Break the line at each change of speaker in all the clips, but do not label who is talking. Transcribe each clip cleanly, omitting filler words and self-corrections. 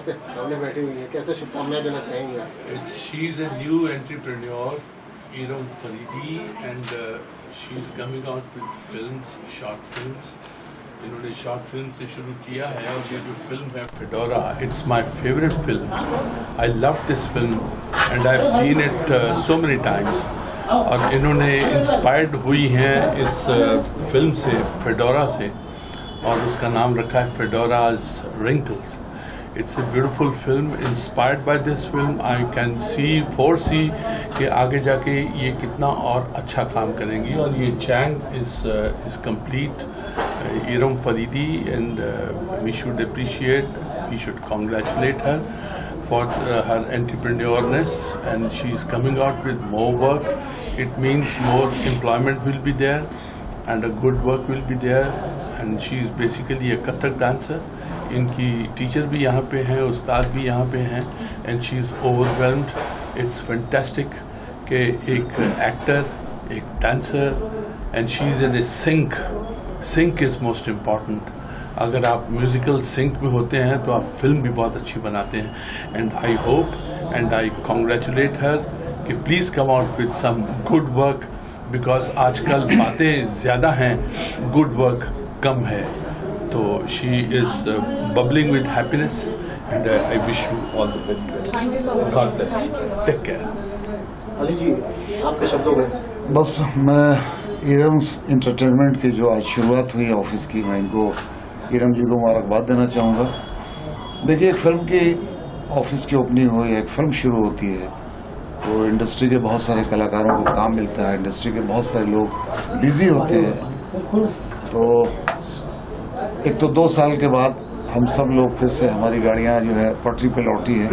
आपके सामने बैठी हुई है, कैसे शुभकामनाएं देना चाहेंगे आप?
She is a new entrepreneur, Iram Faridi, and she is coming out with films, short films. इन्होंने शॉर्ट फिल्म से शुरू किया है और ये जो फिल्म है fedora, it's my favourite film. I love this film and I have seen it so many times. और इन्होंने इंस्पायर्ड हुई हैं इस फिल्म से, फेडोरा से, और उसका नाम रखा है फेडोराज wrinkles. It's a beautiful film. Inspired by this film, I can foresee कि आगे जाके ये कितना और अच्छा काम करेंगी. और ये Chang is complete. Iram Faridi, and we should congratulate her for her entrepreneurness, and she's coming out with more work. It means more employment will be there, and a good work will be there. And she is basically a Kathak dancer. इनकी teacher भी यहाँ पे हैं, उस्ताद भी यहाँ पे हैं, and she is overwhelmed. It's fantastic कि एक एक्टर, एक dancer, and she is in a sync. Sync is most important. अगर आप म्यूज़िकल सिंक में होते हैं तो आप फिल्म भी बहुत अच्छी बनाते हैं. And I hope and I congratulate her कि please come out with some good work, because आजकल बातें ज़्यादा हैं, गुड वर्क कम है. तो she is bubbling with happiness, and I wish you all the very best. God bless. Take care.
Ali ji, आपके शब्दों में.
बस मैं इरम्स इंटरटेनमेंट की जो आज शुरुआत हुई है ऑफिस की, मैं इनको इरम जी को मुबारकबाद देना चाहूँगा. देखिए, एक फिल्म की ऑफिस की ओपनिंग हो या एक फिल्म शुरू होती है तो इंडस्ट्री के बहुत सारे कलाकारों को काम मिलता है, इंडस्ट्री के बहुत सारे लोग बिजी होते हैं. तो एक तो 2 साल के बाद हम सब लोग फिर से, हमारी गाड़ियाँ जो है पटरी पे लौटी हैं.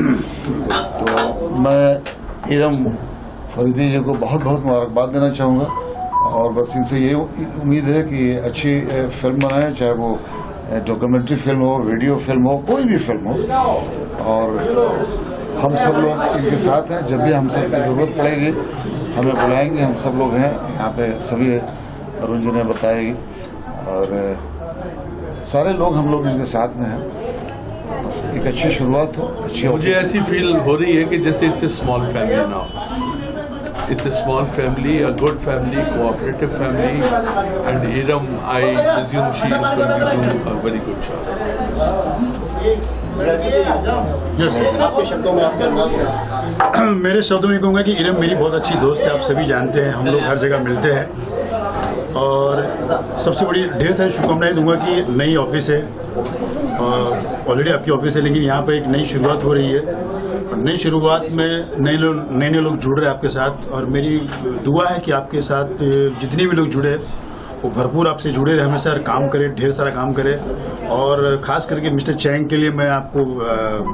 तो मैं इरम फरीदी जी को बहुत बहुत मुबारकबाद देना चाहूँगा, और बस इनसे ये उम्मीद है कि अच्छी फिल्म बनाएं, चाहे वो डॉक्यूमेंट्री फिल्म हो, वीडियो फिल्म हो, कोई भी फिल्म हो. और हम सब लोग इनके साथ हैं. जब भी हम सब की ज़रूरत पड़ेगी हमें बुलाएंगे. हम सब लोग हैं यहाँ पे, सभी अरुण जी ने बताएगी, और सारे लोग हम लोग इनके साथ में हैं. बस एक अच्छी शुरुआत हो, अच्छी.
मुझे ऐसी फील हो रही है कि जैसे it's a small family now. It's a small family, a good family, cooperative family, and Iram, I presume she is going to do a very good job.
Yes. आपके शब्दों में आपका नाम क्या?
मेरे शब्दों में कहूँगा कि इरम मेरी बहुत अच्छी दोस्त है. आप सभी जानते हैं, हम लोग हर जगह मिलते हैं. और सबसे बड़ी ढेर सारी शुभकामनाएं दूंगा कि नई ऑफिस है, और ऑलरेडी आपकी ऑफिस है, लेकिन यहाँ पर एक नई शुरुआत हो रही है. और नई शुरुआत में नए लोग जुड़ रहे हैं आपके साथ. और मेरी दुआ है कि आपके साथ जितने भी लोग जुड़े वो भरपूर आपसे जुड़े रहे हमेशा, और काम करें, ढेर सारा काम करें. और ख़ास करके मिस्टर चैंग के लिए मैं आपको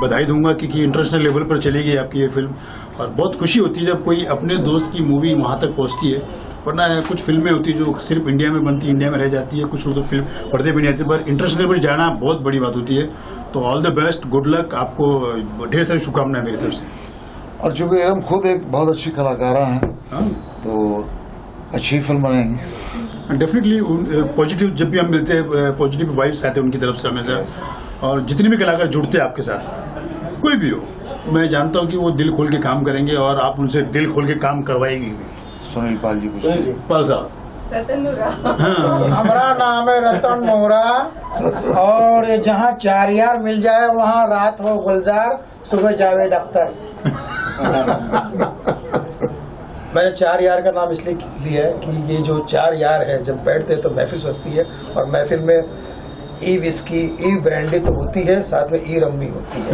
बधाई दूंगा, क्योंकि इंटरनेशनल लेवल पर चली गई आपकी ये फिल्म. और बहुत खुशी होती है जब कोई अपने दोस्त की मूवी वहाँ तक पहुँचती है. वरना कुछ फिल्में होती है जो सिर्फ इंडिया में बनती है, इंडिया में रह जाती है. कुछ लोग तो फिल्म पर्दे भी नहीं आती, पर इंटरनेशनल पर जाना बहुत बड़ी बात होती है. तो all the best, good luck. आपको ढेर सारी शुभकामनाएं मेरी तरफ से.
और चूँकि इरम खुद एक बहुत अच्छी कलाकारा हैं, तो अच्छी फिल्म बनाएंगे
डेफिनेटली. पॉजिटिव, जब भी हम मिलते हैं पॉजिटिव वाइब्स आते हैं उनकी तरफ से हमेशा. और जितने भी कलाकार जुड़ते हैं आपके साथ, कोई भी हो, मैं जानता हूँ कि वो दिल खोल के काम करेंगे, और आप उनसे दिल खोल के काम करवाएंगे.
सुनील पाल जी कुछ.
पाल साहब.
हमारा नाम है रतन मोहरा, और जहाँ 4 यार मिल जाए वहाँ रात हो गुलजार, सुबह जावेद अख्तर. मैंने 4 यार का नाम इसलिए लिया है कि ये जो 4 यार है जब बैठते हैं तो महफिल सजती है. और महफिल में ई विस्की, ई ब्रांडी तो होती है, साथ में ई रम भी होती है.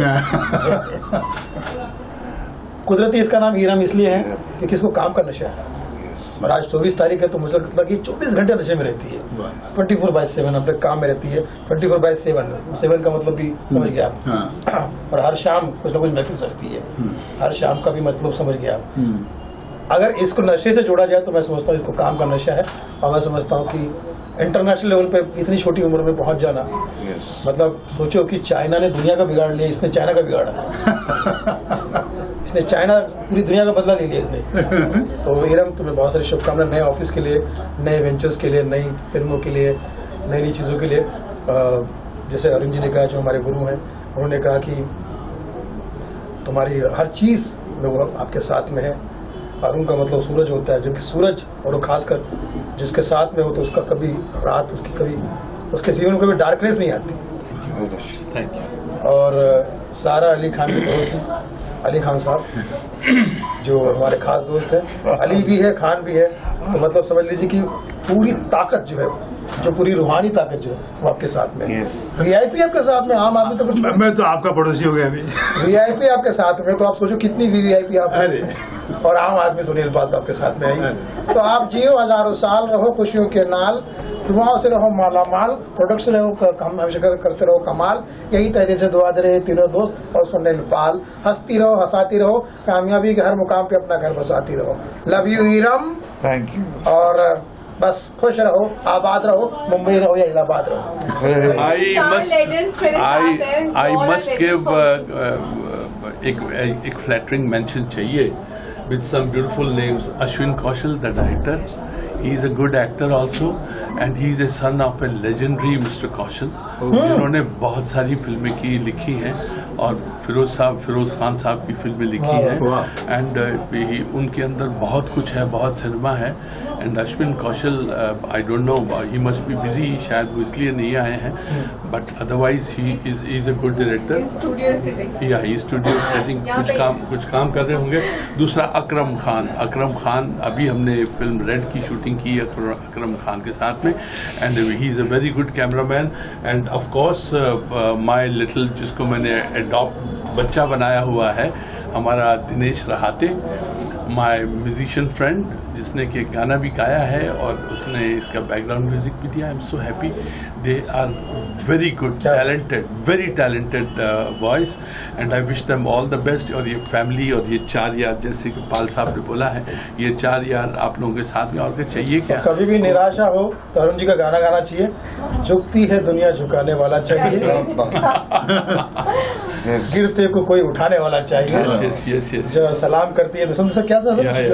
कुदरती इसका नाम ईरम इसलिए है क्योंकि इसको काम का नशा है. और आज 24 तारीख है तो मुझे लगता है कि 24 घंटे नशे में रहती है. 24/7 अपने काम में रहती है. 24/7 का मतलब भी समझ गया आप. और हर शाम कुछ ना कुछ महफिल सजती है. हर शाम का भी मतलब समझ गया आप. अगर इसको नशे से जोड़ा जाए तो मैं समझता हूँ इसको काम का नशा है. और मैं समझता हूँ कि इंटरनेशनल लेवल पे इतनी छोटी उम्र में पहुंच जाना, मतलब सोचो कि चाइना ने दुनिया का बिगाड़ लिया, इसने चाइना का बिगाड़ा. इसने चाइना, पूरी दुनिया का बदला ले लिया इसने. तो इरम, तुम्हें बहुत सारी शुभकामनाएं नए ऑफिस के लिए, नए वेंचर्स के लिए, नई फिल्मों के लिए, नई नई चीज़ों के लिए. जैसे अरुण जी ने कहा, जो हमारे गुरु हैं, उन्होंने कहा कि तुम्हारी हर चीज़ में वो आपके साथ में है। अरुण का मतलब सूरज होता है, जबकि सूरज और वो खासकर जिसके साथ में हो तो उसका कभी रात उसकी कभी उसके जीवन में कभी डार्कनेस नहीं आती।
बहुत अच्छी।
Thank you.
और सारा अली खान के दोस्त हैं, अली खान साहब जो हमारे खास दोस्त हैं, अली भी है खान भी है, तो मतलब समझ लीजिए कि पूरी ताकत जो है, जो पूरी रूहानी ताकत जो है वो आपके साथ में है।
Yes.
वीआईपी आपके साथ में, आम आदमी तो कुछ
मैं तो आपका पड़ोसी हो गया अभी।
वीआईपी आपके साथ में, तो आप सोचो कितनी वीआईपी आप
अरे
और आम आदमी सुनील पाल तो आपके साथ में आई। तो आप जियो हजारों साल, रहो खुशियों के नाल, दुआओं से रहो माला माल, प्रोडक्ट से रहो काम हमेशा करते रहो कमाल। यही तहरीर से दुआ दे रहे तीनों दोस्त और सुनील पाल। हंसती रहो हंसाती रहो, कामयाबी के हर मुकाम पे अपना घर बसाती रहो। Love you Iram.
Thank you.
और बस खुश रहो, आबाद रहो, मुंबई रहो या इलाहाबाद रहो।
I must give एक flattering mention चाहिए with some beautiful names. Ashwin Kaushal, the director, he is a good actor also, and he is a son of a legendary Mr. Kaushal, जिन्होंने बहुत सारी फिल्में की लिखी हैं और फिरोज खान साहब की फिल्में लिखी हैं, एंड उनके अंदर बहुत कुछ है, बहुत सिनेमा है। And Ashwin Kaushal, I don't know, he must be busy, शायद वो इसलिए नहीं आए हैं, but otherwise he is a good director. या ही स्टूडियो सेटिंग कुछ काम कर रहे होंगे। दूसरा अकरम खान, अभी हमने फिल्म रेड की शूटिंग की अकरम खान के साथ में, and he is a very good cameraman. End of course my little, जिसको मैंने अडॉप्ट बच्चा बनाया हुआ है, हमारा दिनेश रहाते, माय म्यूजिशियन फ्रेंड, जिसने कि गाना भी गाया है और उसने इसका बैकग्राउंड म्यूजिक भी दिया। I am so happy, they are very good, very talented voice, and I wish them all the best. और ये फैमिली और ये 4 यार, जैसे कि पाल साहब ने बोला है, ये 4 यार आप लोगों के साथ में और क्या चाहिए क्या।
कभी भी निराशा हो तो अरुण जी का गाना गाना चाहिए, झुकती है दुनिया झुकाने वाला चाहिए, गिरते को कोई उठाने वाला चाहिए,
यस
जो सलाम करती है तो क्या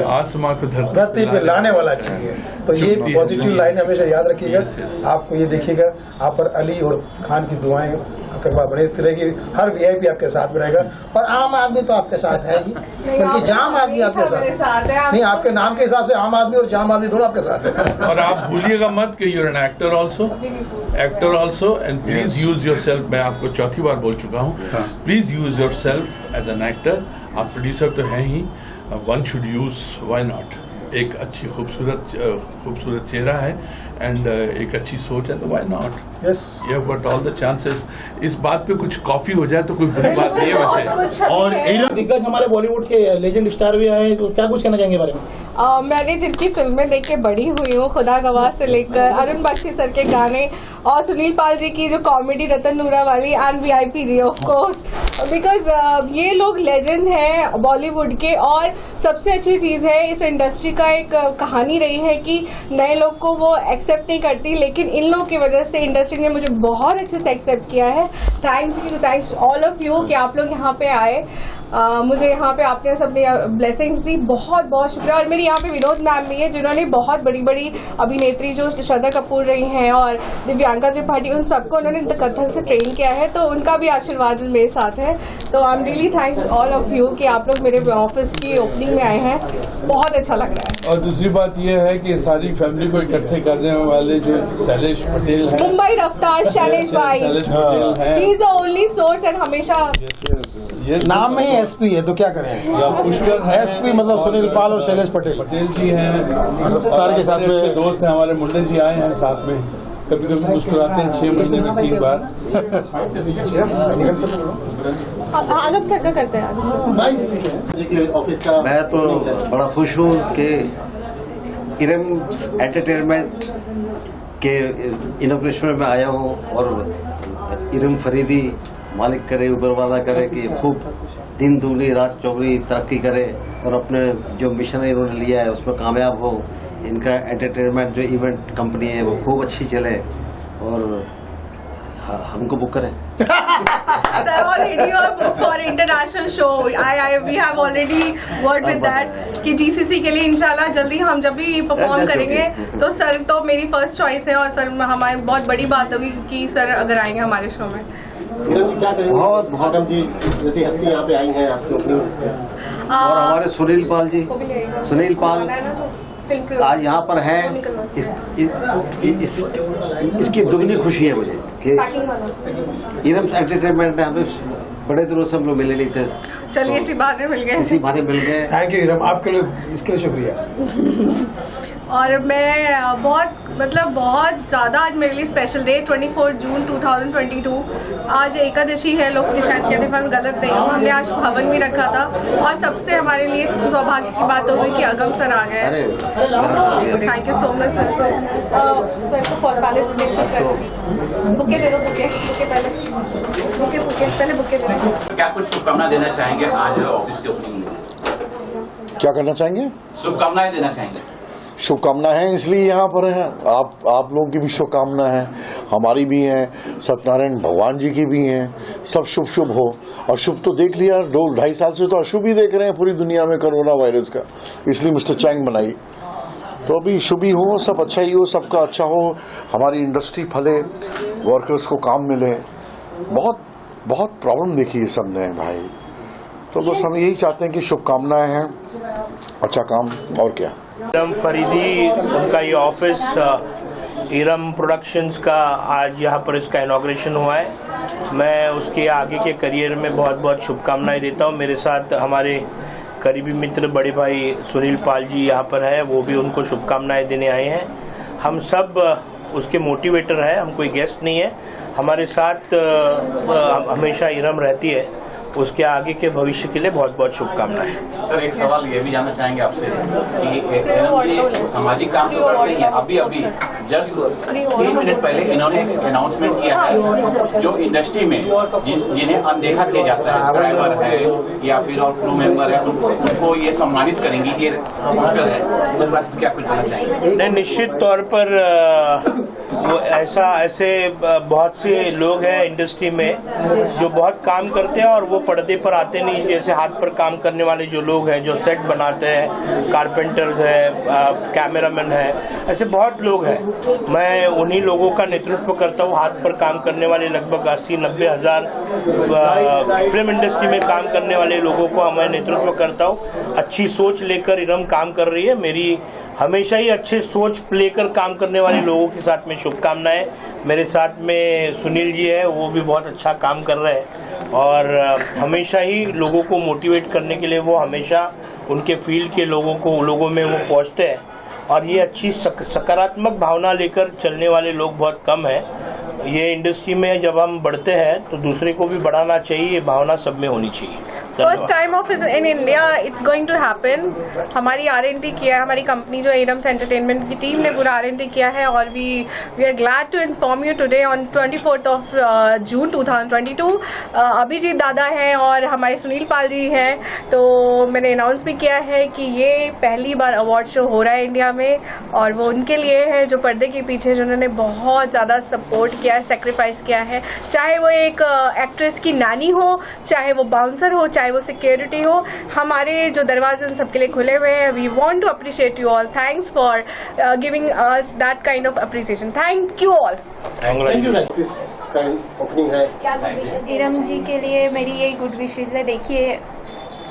आसमां को
धरती पे लाने वाला चाहिए। तो ये पॉजिटिव लाइन हमेशा याद रखिएगा। आपको ये देखिएगा, आप पर अली और खान की दुआएं बने इस तरह की, हर वीआईपी आपके साथ में रहेगा, और आम आदमी तो आपके साथ है ही, बल्कि जाम आदमी आपके साथ है। नहीं, आपके नाम के हिसाब से आम आदमी और जाम आदमी दोनों आपके साथ है।
और आप भूलिएगा मत कि you are an actor also, and please use your self. मैं आपको चौथी बार बोल चुका हूँ, please use your self as an actor. आप प्रोड्यूसर तो हैं ही, one should use, why not. एक अच्छी खूबसूरत चेहरा है एंड एक अच्छी सोच है, तो why not,
yes,
you have got all the chances. इस बात पे कुछ कॉफी हो जाए तो कोई बुरी बात नहीं है वैसे।
और
दिग्गज हमारे बॉलीवुड के लेजेंड स्टार भी आए, तो क्या कुछ कहना चाहेंगे बारे में?
मैंने जिनकी फिल्में देख के बड़ी हुई हूँ, खुदा गवाह से लेकर अरुण बख्शी सर के गाने और सुनील पाल जी की जो कॉमेडी रतन नूरा वाली, and VIP ji of course, because ये लोग लेजेंड हैं बॉलीवुड के। और सबसे अच्छी चीज़ है, इस इंडस्ट्री का एक कहानी रही है कि नए लोग को वो एक्सेप्ट नहीं करती, लेकिन इन लोग की वजह से इंडस्ट्री ने मुझे बहुत अच्छे से एक्सेप्ट किया है। थैंक्स ऑल ऑफ यू कि आप लोग यहाँ पे आए, मुझे यहाँ पे आपने सबने ब्लेसिंग्स दी, बहुत बहुत शुक्रिया। और मेरी यहाँ पे विनोद मैम भी है, जिन्होंने बहुत बड़ी बड़ी अभिनेत्री जो श्रद्धा कपूर रही हैं और दिव्यांका त्रिपाठी, उन सबको उन्होंने कथक से ट्रेन किया है, तो उनका भी आशीर्वाद मेरे साथ है। तो I am really thanks all of you कि आप लोग मेरे ऑफिस की ओपनिंग में आए हैं, बहुत अच्छा लग रहा है।
और दूसरी बात यह है कि सारी फैमिली को इकट्ठे करने वाले जो शैलेश पटेल हैं,
मुंबई रफ्तार शैलेश भाई, he is the only source, and हमेशा
नाम में ही एसपी है, तो क्या करें।
पुष्कर है,
एसपी मतलब सुनील पाल और शैलेश पटेल
जी हैं,
रफ्तार के साथ में
दोस्त हैं हमारे। मुंडे जी आए हैं साथ में, कभी कभी मुस्कुराते हैं 6 महीने में 3 बार।
आगम सर का करते हैं
ऑफिस का
मैं तो बड़ा खुश हूँ कि इरम एंटरटेनमेंट के इनॉग्रेशन में आया हूँ, और इरम फरीदी मालिक करे, ऊपर वाला करे कि खूब दिन दूनी रात चौगनी तरक्की करे और अपने जो मिशन इन्होंने लिया है उसमें कामयाब हो। इनका एंटरटेनमेंट जो इवेंट कंपनी है वो खूब अच्छी चले, और हमको बुक करें।
Sir, already you are booked for international show. We have already worked with that कि GCC के लिए इंशाल्लाह जल्दी हम जब भी परफॉर्म करेंगे तो सर तो मेरी फर्स्ट चॉइस है, और सर हमारी बहुत बड़ी बात होगी कि सर अगर आएंगे हमारे शो में।
इरम जी क्या कहेंगे?
बहुत-
आगम जी जैसी हस्ती यहाँ पे आई हैं आपकी ओपनिंग
और हमारे सुनील पाल जी, सुनील पाल आज यहाँ पर है। इसकी दुगनी खुशी है मुझे कि इरम एंटरटेनमेंट ने हमें बड़े दिनों से हम लोग मिले नहीं थे,
चलिए इसी बहाने मिल गए।
इसी बहाने मिल गए।
थैंक यू इरम, आपके लिए इसके लिए शुक्रिया।
और मैं बहुत ज़्यादा आज मेरे लिए स्पेशल डे 24 जून 2022 आज एकादशी है। लोग शायद कहते हैं मैं गलत नहीं हूँ, हमने आज हवन भी रखा था और सबसे हमारे लिए सौभाग्य की बात हो गई कि अगम सर आ गए।
अरे
thank you so much sir को फॉर पैलेस्टेशन कर बुके दे दो, बुके पहले बुके दे दो।
क्या कुछ शुभकामना देना चाहेंगे आज ऑफिस के ओपनिंग में?
क्या करना चाहेंगे?
शुभकामनाएं देना चाहेंगे।
शुभकामना है, इसलिए यहाँ पर हैं। आप लोगों की भी शुभकामना है, हमारी भी है, सत्यनारायण भगवान जी की भी हैं। सब शुभ शुभ हो। और शुभ तो देख लिया, 2-2.5 साल से तो अशुभ ही देख रहे हैं पूरी दुनिया में कोरोना वायरस का, इसलिए मिस्टर चैंग बनाई। तो अभी शुभ ही हो, सब अच्छा ही हो, सबका अच्छा हो, हमारी इंडस्ट्री फले, वर्कर्स को काम मिले। बहुत बहुत प्रॉब्लम देखी है सबने भाई, तो बस हम यही चाहते हैं कि शुभकामनाएं हैं, अच्छा काम, और क्या।
इरम फरीदी, उनका ये ऑफिस इरम प्रोडक्शंस का आज यहाँ पर इसका इनॉग्रेशन हुआ है। मैं उसके आगे के करियर में बहुत बहुत शुभकामनाएं देता हूँ। मेरे साथ हमारे करीबी मित्र बड़े भाई सुनील पाल जी यहाँ पर है, वो भी उनको शुभकामनाएं देने आए हैं। हम सब उसके मोटिवेटर है, हम कोई गेस्ट नहीं है। हमारे साथ हमेशा इरम रहती है, उसके आगे के भविष्य के लिए बहुत बहुत शुभकामनाएं।
सर एक सवाल ये भी जानना चाहेंगे आपसे कि इरम जी सामाजिक काम तो करते हैं, अभी जस्ट 3 मिनट पहले इन्होंने एक अनाउंसमेंट किया है जो इंडस्ट्री में जिन्हें अनदेखा किया जाता है, ड्राइवर है या फिर और क्रू मेंबर है, उनको ये सम्मानित करेंगी, ये पोस्टर है, उस बात क्या कुछ बोलना चाहेंगे?
नहीं, निश्चित तौर पर वो ऐसे बहुत से लोग हैं इंडस्ट्री में जो बहुत काम करते हैं और वो पर्दे पर आते नहीं। जैसे हाथ पर काम करने वाले जो लोग हैं, जो सेट बनाते हैं, कारपेंटर्स है, कैमरामैन है, ऐसे बहुत लोग हैं। मैं उन्हीं लोगों का नेतृत्व करता हूँ। हाथ पर काम करने वाले लगभग 80-90 हज़ार फिल्म इंडस्ट्री में काम करने वाले लोगों को मैं नेतृत्व करता हूँ। अच्छी सोच लेकर इरम काम कर रही है। मेरी हमेशा ही अच्छे सोच लेकर काम करने वाले लोगों के साथ में शुभकामनाएं। मेरे साथ में सुनील जी है, वो भी बहुत अच्छा काम कर रहे हैं और हमेशा ही लोगों को मोटिवेट करने के लिए वो हमेशा उनके फील्ड के लोगों में वो पहुंचते हैं और ये अच्छी सकारात्मक भावना लेकर चलने वाले लोग बहुत कम हैं। ये इंडस्ट्री में जब हम बढ़ते हैं तो दूसरे को भी बढ़ाना चाहिए, ये भावना सब में होनी चाहिए।
First time office in India it's going to happen. हमारी R&D किया है, हमारी कंपनी जो इरम्स एंटरटेनमेंट की टीम ने पूरा R&D किया है और we are glad to inform you today on 24 of June 2022 Abhijit दादा हैं और हमारे सुनील पाल जी हैं। तो मैंने अनाउंस भी किया है कि ये पहली बार अवार्ड शो हो रहा है इंडिया में और वो उनके लिए है जो पर्दे के पीछे जिन्होंने बहुत ज़्यादा सपोर्ट किया है, सेक्रीफाइस किया है। चाहे वो एक एक्ट्रेस की नानी हो, चाहे वो बाउंसर हो, चाहे वो सिक्योरिटी हो, हमारे जो दरवाजे उन सबके लिए खुले हुए हैं। We want to appreciate you all. Thanks for giving us that kind of appreciation. Thank you all.
Thank you. Opening है,
इरम जी के लिए मेरी यही गुड विशेष है। देखिए,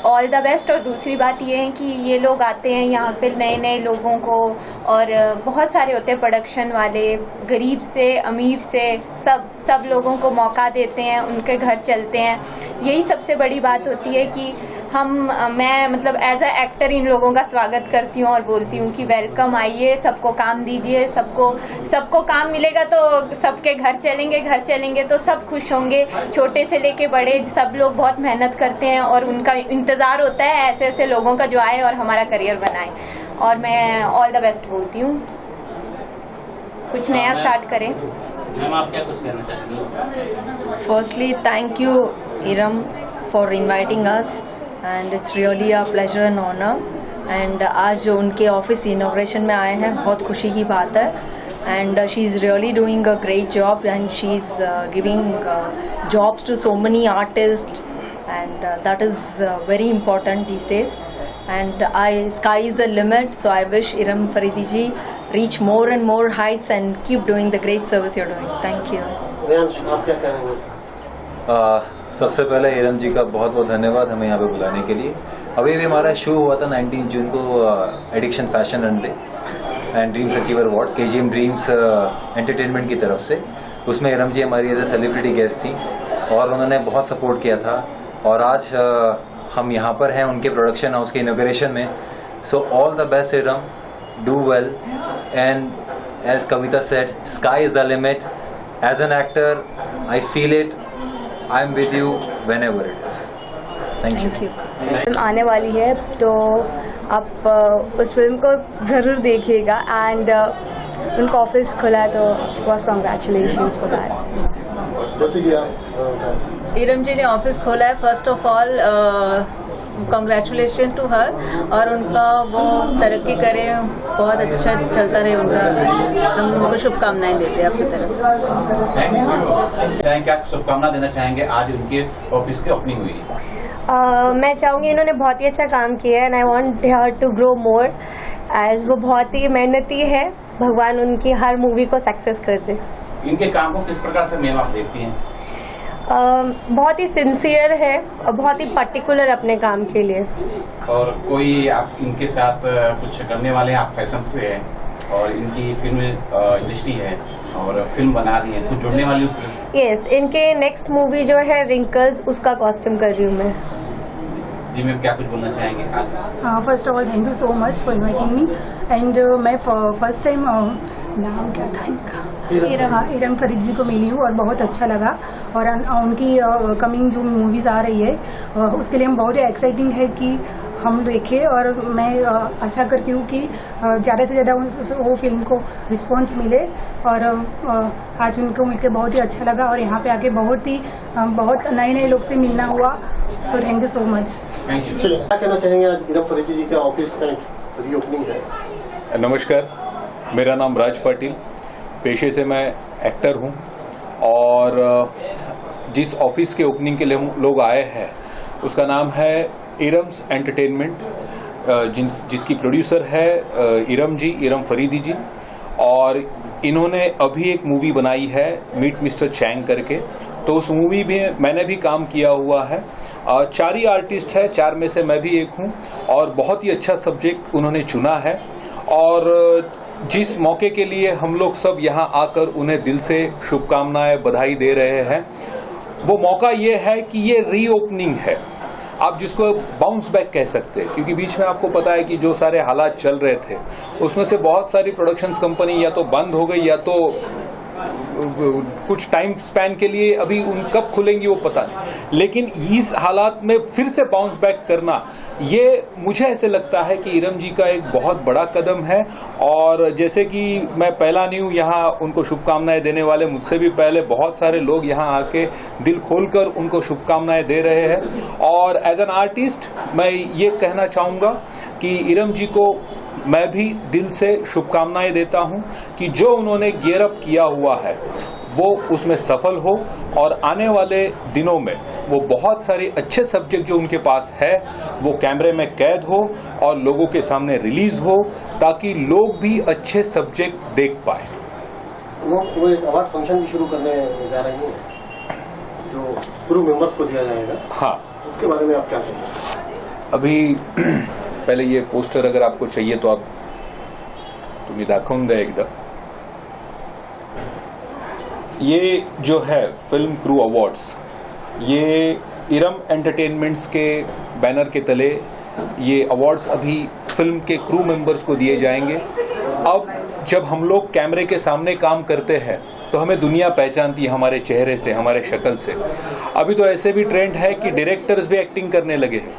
ऑल द बेस्ट। और दूसरी बात ये है कि ये लोग आते हैं यहाँ पे नए नए लोगों को, और बहुत सारे होते हैं प्रोडक्शन वाले, गरीब से अमीर से सब लोगों को मौका देते हैं, उनके घर चलते हैं। यही सबसे बड़ी बात होती है कि मैं मतलब एज अ एक्टर इन लोगों का स्वागत करती हूँ और बोलती हूँ कि वेलकम, आइए, सबको काम दीजिए, सबको काम मिलेगा तो सबके घर चलेंगे तो सब खुश होंगे। छोटे से लेके बड़े सब लोग बहुत मेहनत करते हैं और उनका इंतज़ार होता है ऐसे ऐसे लोगों का जो आए और हमारा करियर बनाए। और मैं ऑल द बेस्ट बोलती हूँ, कुछ नया स्टार्ट करें।
मैम आप क्या कुछ कहना चाहेंगे?
Firstly thank you Iram for inviting us and it's really a pleasure and honour. And आज जो उनके ऑफिस इनॉग्रेशन में आए हैं, बहुत खुशी की बात है। And she is really doing a great job and she is giving jobs to so many artist and that is very important these days, and sky is the limit, so I wish Iram Faridi ji reach more and more heights and keep doing the great service you're doing. Thank you.
Riyansh, आप क्या कहेंगे?
सबसे पहले इरम जी का बहुत बहुत धन्यवाद हमें यहाँ पे बुलाने के लिए। अभी भी हमारा शो हुआ था 19 जून को addiction fashion run day and dreams achiever award KGM dreams entertainment की तरफ से। उसमें इरम जी हमारी एज ए सेलिब्रिटी गेस्ट थी और उन्होंने बहुत सपोर्ट किया था और आज हम यहाँ पर हैं उनके प्रोडक्शन हाउस के इनॉग्रेशन में। So all the best Iram, do well and as Kavita said, sky is the limit. As an actor I feel it, I am with you whenever it is. Thank you.
Film आने वाली है तो आप उस film को ज़रूर देखिएगा and उनका ऑफिस खुला है तो of course congratulations for that.
Iram ji ने ऑफिस खोला है, first of all congratulation to her और उनका वो तरक्की करे, बहुत अच्छा चलता रहे उनका, हम उनको शुभकामनाएं देते हैं अपनी तरफ से।
क्या शुभकामना देना चाहेंगे, आज उनके ऑफिस की ओपनिंग हुई है?
मैं चाहूँगी इन्होंने बहुत ही अच्छा काम किया है and I want her to grow more as वो बहुत ही मेहनती है। भगवान उनकी हर मूवी को सक्सेस कर दे।
इनके काम को किस प्रकार से मैम आप देखती हैं?
बहुत ही सिंसियर है और बहुत ही पर्टिकुलर अपने काम के लिए।
और कोई आप इनके साथ कुछ करने वाले हैं? आप फैशन से हैं और इनकी फिल्म इंडस्ट्री है और फिल्म बना रही है, कुछ जुड़ने वाली उसमें?
यस, इनके नेक्स्ट मूवी जो है रिंकल्स, उसका कॉस्ट्यूम कर रही हूँ मैं।
जी मैम, क्या कुछ बोलना चाहेंगे आज?
First of all thank you so much for inviting me and मैं फर्स्ट टाइम नाम क्या था इनका, इरम फरीद जी को मिली हूँ और बहुत अच्छा लगा। और उनकी कमिंग जो मूवीज़ आ रही है उसके लिए हम बहुत ही एक्साइटिंग है कि हम देखें और मैं आशा करती हूँ कि ज़्यादा से ज़्यादा वो फिल्म को रिस्पॉन्स मिले और आज उनको मिलकर बहुत ही अच्छा लगा और यहाँ पे आके बहुत नए नए लोग से मिलना हुआ। So thank you so much.
चलिए, क्या कहना चाहेंगे, आज इरम फरीदी जी का ऑफिस का रीओपनिंग है?
नमस्कार, मेरा नाम राज पाटिल, पेशे से मैं एक्टर हूं और जिस ऑफिस के ओपनिंग के लिए हम लोग आए हैं उसका नाम है इरम्स एंटरटेनमेंट, जिसकी प्रोड्यूसर है इरम जी, इरम फरीदी जी। और इन्होंने अभी एक मूवी बनाई है मीट मिस्टर चैंग करके, तो उस मूवी में मैंने भी काम किया हुआ है। 4 ही आर्टिस्ट है, 4 में से मैं भी एक हूं और बहुत ही अच्छा सब्जेक्ट उन्होंने चुना है। और जिस मौके के लिए हम लोग सब यहाँ आकर उन्हें दिल से शुभकामनाएं, बधाई दे रहे हैं, वो मौका ये है कि ये रीओपनिंग है, आप जिसको बाउंस बैक कह सकते हैं, क्योंकि बीच में आपको पता है कि जो सारे हालात चल रहे थे उसमें से बहुत सारी प्रोडक्शंस कंपनी या तो बंद हो गई या तो कुछ टाइम स्पैन के लिए अभी उन कब खुलेंगी वो पता नहीं। लेकिन इस हालात में फिर से बाउंस बैक करना, ये मुझे ऐसे लगता है कि इरम जी का एक बहुत बड़ा कदम है। और जैसे कि मैं पहला नहीं हूँ यहाँ उनको शुभकामनाएं देने वाले, मुझसे भी पहले बहुत सारे लोग यहाँ आके दिल खोलकर उनको शुभकामनाएं दे रहे हैं। और एज एन आर्टिस्ट मैं ये कहना चाहूँगा कि इरम जी को मैं भी दिल से शुभकामनाएं देता हूं कि जो उन्होंने गियर अप किया हुआ है वो उसमें सफल हो और आने वाले दिनों में वो बहुत सारे अच्छे सब्जेक्ट जो उनके पास है वो कैमरे में कैद हो और लोगों के सामने रिलीज हो, ताकि लोग भी अच्छे सब्जेक्ट देख पाए।
वो एक अवार्ड फंक्शन भी शुरू करने जा रही हैं जो क्रू मेंबर्स को दिया जाएगा।
हाँ,
उसके बारे में आप क्या कहेंगे?
अभी पहले ये पोस्टर अगर आपको चाहिए तो आप तुम्हें दाखवूंगा एकदा। ये जो है फिल्म क्रू अवार्ड्स, ये इरम एंटरटेनमेंट्स के बैनर के तले ये अवार्ड्स अभी फिल्म के क्रू मेंबर्स को दिए जाएंगे। अब जब हम लोग कैमरे के सामने काम करते हैं तो हमें दुनिया पहचानती है हमारे चेहरे से, हमारे शक्ल से। अभी तो ऐसे भी ट्रेंड है कि डायरेक्टर्स भी एक्टिंग करने लगे हैं,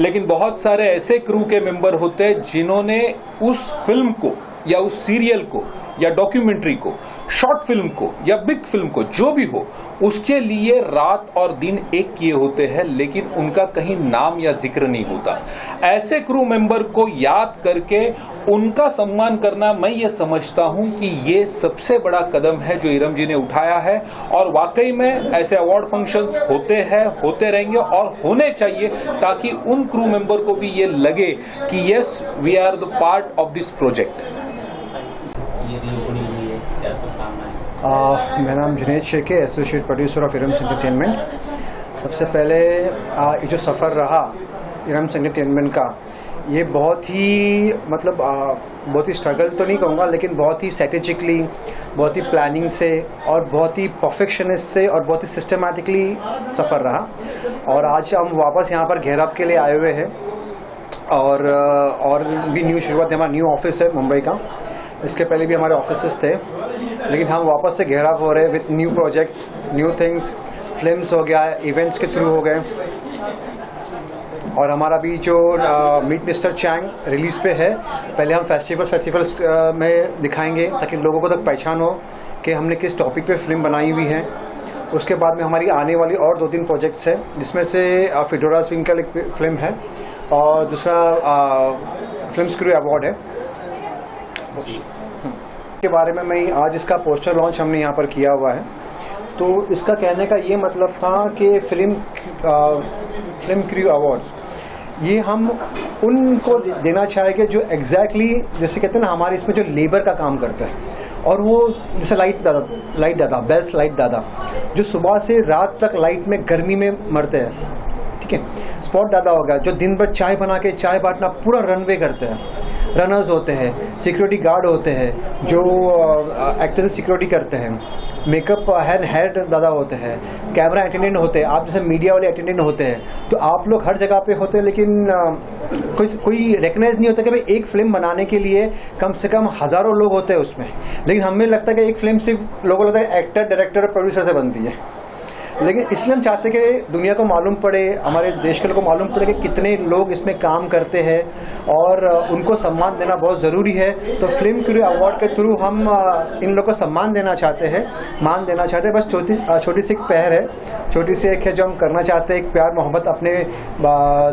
लेकिन बहुत सारे ऐसे क्रू के मेंबर होते हैं जिन्होंने उस फिल्म को या उस सीरियल को या डॉक्यूमेंट्री को, शॉर्ट फिल्म को या बिग फिल्म को, जो भी हो, उसके लिए रात और दिन एक किए होते हैं, लेकिन उनका कहीं नाम या जिक्र नहीं होता। ऐसे क्रू मेंबर को याद करके उनका सम्मान करना, मैं ये समझता हूं कि ये सबसे बड़ा कदम है जो इरम जी ने उठाया है। और वाकई में ऐसे अवार्ड फंक्शंस होते हैं, होते रहेंगे और होने चाहिए, ताकि उन क्रू मेंबर को भी ये लगे कि yes, we are the part of this project.
ये रीओपनिंग हुई है, क्या शुभकामनाएं?
मेरा नाम जुनेद शेख है, associate producer of Iram's entertainment. सबसे पहले ये जो सफ़र रहा इरम्स एंटरटेनमेंट का, ये बहुत ही मतलब बहुत ही स्ट्रगल तो नहीं कहूँगा, लेकिन बहुत ही स्ट्रेटेजिकली, बहुत ही प्लानिंग से और बहुत ही परफेक्शनिस्ट से और बहुत ही सिस्टमैटिकली सफ़र रहा। और आज हम वापस यहाँ पर घेराव के लिए आए हुए हैं और भी न्यू शुरुआत, हमारा न्यू ऑफिस है मुंबई का। इसके पहले भी हमारे ऑफिसेस थे, लेकिन हम वापस से घेराव हो रहे हैं with new projects, new things. Films हो गया, इवेंट्स के थ्रू हो गए, और हमारा भी जो मीट मिस्टर चैंग रिलीज़ पे है, पहले हम फेस्टिवल्स में दिखाएंगे ताकि लोगों को तक पहचान हो कि हमने किस टॉपिक पे फिल्म बनाई हुई है। उसके बाद में हमारी आने वाली और 2-3 प्रोजेक्ट्स हैं, जिसमें से फिडोरा स्विंकल एक फिल्म है और दूसरा फिल्म क्रू अवार्ड है के बारे में। मैं आज इसका पोस्टर लॉन्च हमने यहाँ पर किया हुआ है। तो इसका कहने का ये मतलब था कि फिल्म क्रू अवार्ड्स ये हम उनको देना चाहेंगे जो एग्जैक्टली जैसे कहते हैं ना, हमारे इसमें जो लेबर का काम करते हैं, और वो जैसे लाइट दादा बेस्ट लाइट दादा जो सुबह से रात तक लाइट में गर्मी में मरते हैं, ठीक है। स्पॉट दादा हो गया जो दिन भर चाय बना के चाय बांटना पूरा रनवे करते हैं। रनर्स होते हैं, सिक्योरिटी गार्ड होते हैं जो एक्टर से सिक्योरिटी करते हैं, मेकअप हेड दादा होते हैं, कैमरा अटेंडेंट होते हैं, आप जैसे मीडिया वाले अटेंडेंट होते हैं। तो आप लोग हर जगह पे होते हैं, लेकिन कोई रिकग्नाइज नहीं होता कि भाई एक फिल्म बनाने के लिए कम से कम हज़ारों लोग होते हैं उसमें, लेकिन हमें लगता है कि एक फिल्म सिर्फ लोगों को लगता है एक्टर, डायरेक्टर और प्रोड्यूसर से बनती है। लेकिन इसलिए हम चाहते हैं कि दुनिया को मालूम पड़े, हमारे देश के लोगों को मालूम पड़े कि कितने लोग इसमें काम करते हैं और उनको सम्मान देना बहुत ज़रूरी है। तो फिल्म क्रू अवार्ड के थ्रू हम इन लोगों को सम्मान देना चाहते हैं, मान देना चाहते हैं। बस छोटी सी एक पहल है, छोटी सी एक है जो हम करना चाहते हैं, एक प्यार मोहब्बत अपने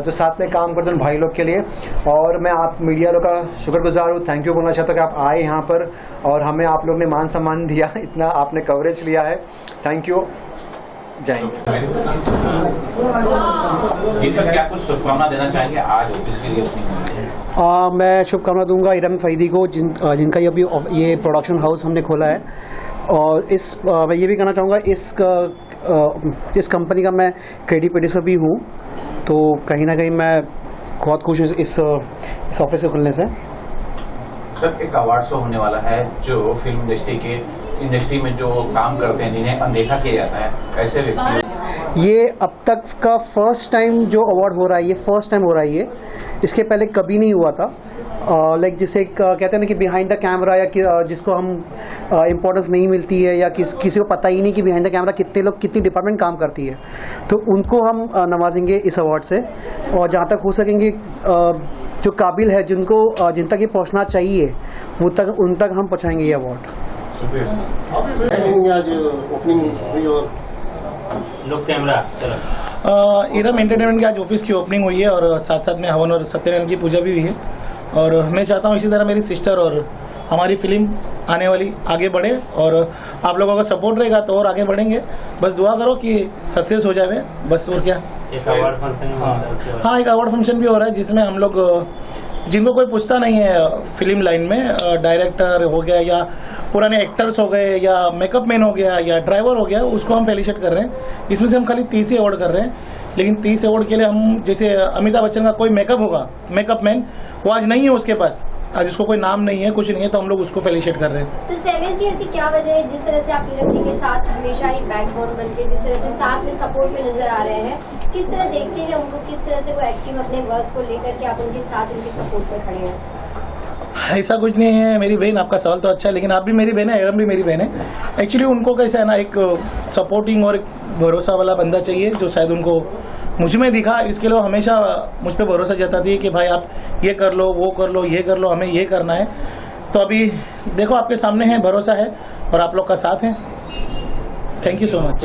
जो साथ में काम करते हैं भाई लोग के लिए। और मैं आप मीडिया लोग का शुक्रगुजार हूँ, थैंक यू बोलना चाहता हूँ कि आप आए यहाँ पर और हमें आप लोग ने मान सम्मान दिया, इतना आपने कवरेज लिया है, थैंक यू। जय हिंद।
जी सर, क्या कुछ शुभकामना देना चाहेंगे आज ऑफिस के लिए?
मैं शुभकामना दूंगा इरम फरीदी को, जिनका ये अभी ये प्रोडक्शन हाउस हमने खोला है। और मैं ये भी कहना चाहूँगा इस कंपनी का मैं क्रेडिट प्रोड्यूसर भी हूँ, तो कहीं ना कहीं मैं बहुत खुश हूँ इस ऑफिस को खुलने से।
सर, एक अवार्ड शो होने वाला है जो फिल्म इंडस्ट्री में जो काम करते हैं, जिन्हें अनदेखा किया जाता है, ऐसे व्यक्ति।
ये अब तक का फर्स्ट टाइम जो अवार्ड हो रहा है, ये फर्स्ट टाइम हो रहा है ये, इसके पहले कभी नहीं हुआ था। लाइक जिसे कहते हैं ना कि बिहाइंड द कैमरा, या जिसको हम इम्पोर्टेंस नहीं मिलती है, या किसी को पता ही नहीं कि बिहाइंड द कैमरा कितने लोग, कितनी डिपार्टमेंट काम करती है, तो उनको हम नवाजेंगे इस अवार्ड से। और जहाँ तक हो सकेंगे जो काबिल है, जिन तक ये पहुँचना चाहिए, उन तक हम पहुँचाएंगे ये अवार्ड।
आज ओपनिंग हुई और
लोग कैमरा
इरम एंटरटेनमेंट की आज ऑफिस की ओपनिंग हुई है और साथ साथ में हवन और सत्यनारायण की पूजा भी हुई है। और मैं चाहता हूँ इसी तरह मेरी सिस्टर और हमारी फिल्म आने वाली आगे बढ़े, और आप लोगों का सपोर्ट रहेगा तो और आगे बढ़ेंगे। बस दुआ करो कि सक्सेस हो जाए, बस। और क्या,
एक अवार्ड फंक्शन,
हाँ एक अवार्ड फंक्शन भी हो रहा है जिसमें हम लोग, जिनको कोई पूछता नहीं है फिल्म लाइन में, डायरेक्टर हो गया या पुराने एक्टर्स हो गए या मेकअप मैन हो गया या ड्राइवर हो गया, उसको हम फेलिसिट कर रहे हैं। इसमें से हम खाली 30 ही अवार्ड कर रहे हैं, लेकिन 30 अवार्ड के लिए हम, जैसे अमिताभ बच्चन का कोई मेकअप होगा, मेकअप मैन, वो आज नहीं है उसके पास, आज उसको कोई नाम नहीं है, कुछ नहीं है, तो हम लोग उसको फेलिसिट कर रहे हैं।
तो शैलेश जी, ऐसी क्या वजह है जिस तरह से आप इरम जी के साथ हमेशा एक बैकबोन बन के जिस तरह से साथ में सपोर्ट में नजर आ रहे हैं, किस तरह देखते हैं उनको, किस तरह से वो एक्टिव अपने वर्क को लेकर के आप उनके साथ उनके सपोर्ट पर खड़े हैं?
ऐसा कुछ नहीं है मेरी बहन, आपका सवाल तो अच्छा है, लेकिन आप भी मेरी बहन है, इरम भी मेरी बहन है। एक्चुअली उनको कैसा है ना, एक सपोर्टिंग और एक भरोसा वाला बंदा चाहिए, जो शायद उनको मुझ में दिखा। इसके लिए हमेशा मुझ पर भरोसा जताती है कि भाई आप ये कर लो, वो कर लो, ये कर लो, हमें ये करना है। तो अभी देखो आपके सामने है, भरोसा है और आप लोग का साथ है। Thank you so much.